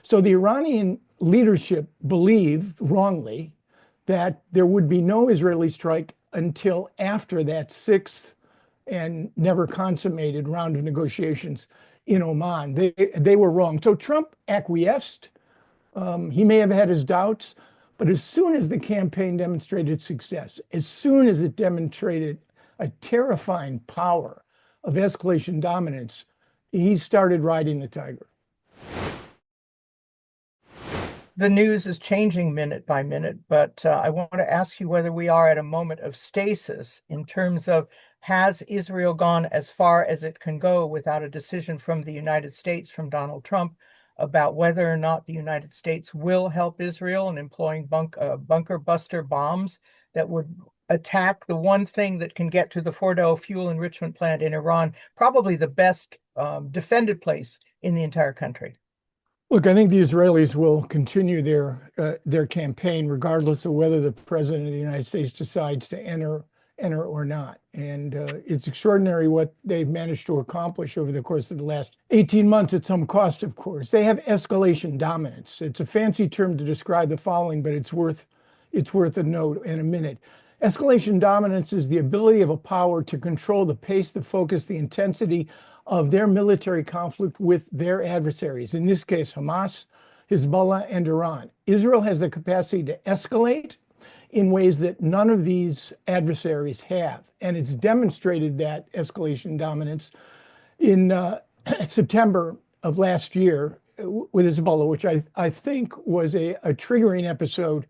So the Iranian leadership believed wrongly that there would be no Israeli strike until after that sixth and never consummated round of negotiations in Oman. They were wrong. So Trump acquiesced. He may have had his doubts, but as soon as the campaign demonstrated success, as soon as it demonstrated a terrifying power of escalation dominance, he started riding the tiger. The news is changing minute by minute, but I want to ask you whether we are at a moment of stasis in terms of, has Israel gone as far as it can go without a decision from the United States, from Donald Trump, about whether or not the United States will help Israel in employing bunker buster bombs that would attack the one thing that can get to the Fordow fuel enrichment plant in Iran, probably the best defended place in the entire country? Look, I think the Israelis will continue their campaign regardless of whether the president of the United States decides to enter or not. And it's extraordinary what they've managed to accomplish over the course of the last 18 months at some cost, of course. They have escalation dominance. It's a fancy term to describe the following, but it's worth a note in a minute. Escalation dominance is the ability of a power to control the pace, the focus, the intensity of their military conflict with their adversaries, in this case, Hamas, Hezbollah, and Iran. Israel has the capacity to escalate in ways that none of these adversaries have. And it's demonstrated that escalation dominance in September of last year with Hezbollah, which I think was a triggering episode,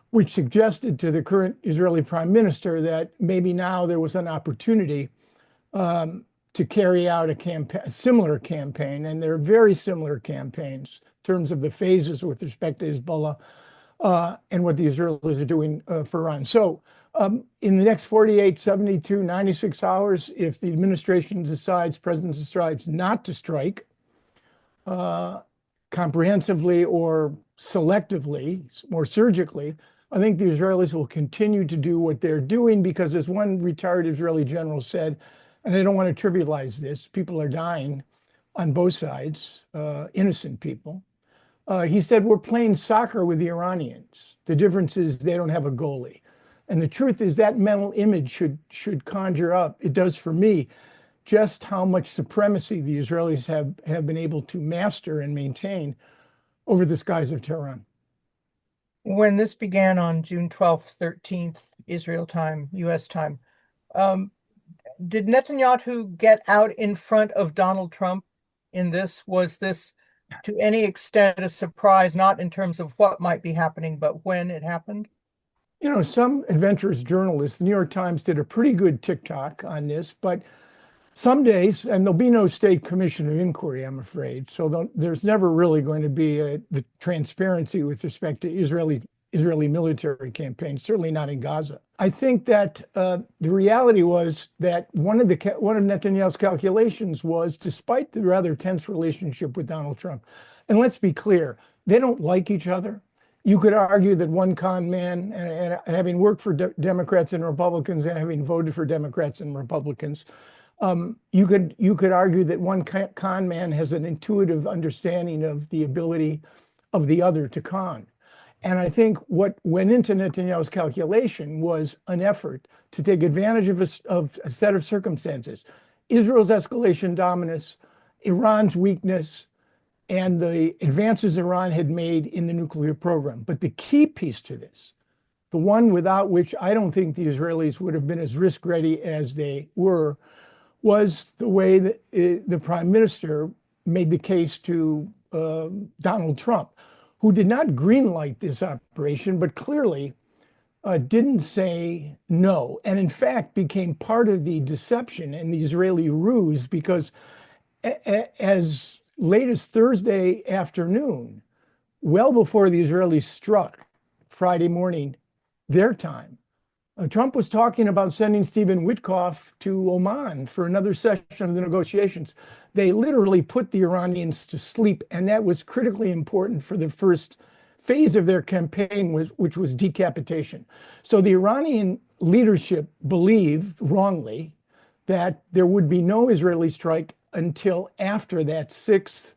which suggested to the current Israeli prime minister that maybe now there was an opportunity to carry out a similar campaign, and they're very similar campaigns in terms of the phases with respect to Hezbollah and what the Israelis are doing for Iran. So in the next 48, 72, 96 hours, if the administration decides, president decides not to strike comprehensively or selectively, more surgically, I think the Israelis will continue to do what they're doing because, as one retired Israeli general said, and I don't want to trivialize this, people are dying on both sides, innocent people. He said, we're playing soccer with the Iranians. The difference is they don't have a goalie. And the truth is that mental image should conjure up, it does for me, just how much supremacy the Israelis have been able to master and maintain over the skies of Tehran. When this began on June 12th, 13th, Israel time, US time, did Netanyahu get out in front of Donald Trump in this? Was this to any extent a surprise, not in terms of what might be happening, but when it happened? You know, some adventurous journalists, the New York Times did a pretty good TikTok on this, but some days, and there'll be no state commission of inquiry, I'm afraid, so there's never really going to be the transparency with respect to Israeli military campaign, certainly not in Gaza. I think that the reality was that one of Netanyahu's calculations was, despite the rather tense relationship with Donald Trump, and let's be clear, they don't like each other. You could argue that one con man, and having worked for Democrats and Republicans and having voted for Democrats and Republicans, you could argue that one con man has an intuitive understanding of the ability of the other to con. And I think what went into Netanyahu's calculation was an effort to take advantage of a set of circumstances: Israel's escalation dominance, Iran's weakness, and the advances Iran had made in the nuclear program. But the key piece to this, the one without which I don't think the Israelis would have been as risk ready as they were, was the way that the prime minister made the case to Donald Trump, who did not greenlight this operation, but clearly didn't say no, and in fact became part of the deception and the Israeli ruse, because as late as Thursday afternoon, well before the Israelis struck Friday morning, their time, Trump was talking about sending Stephen Witkoff to Oman for another session of the negotiations. They literally put the Iranians to sleep, and that was critically important for the first phase of their campaign, which was decapitation. So the Iranian leadership believed wrongly that there would be no Israeli strike until after that sixth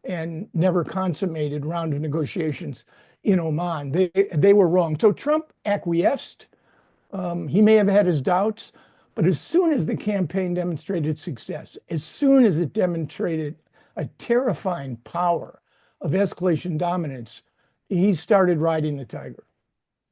and never consummated round of negotiations in Oman. They were wrong. So Trump acquiesced. He may have had his doubts, but as soon as the campaign demonstrated success, as soon as it demonstrated a terrifying power of escalation dominance, he started riding the tiger.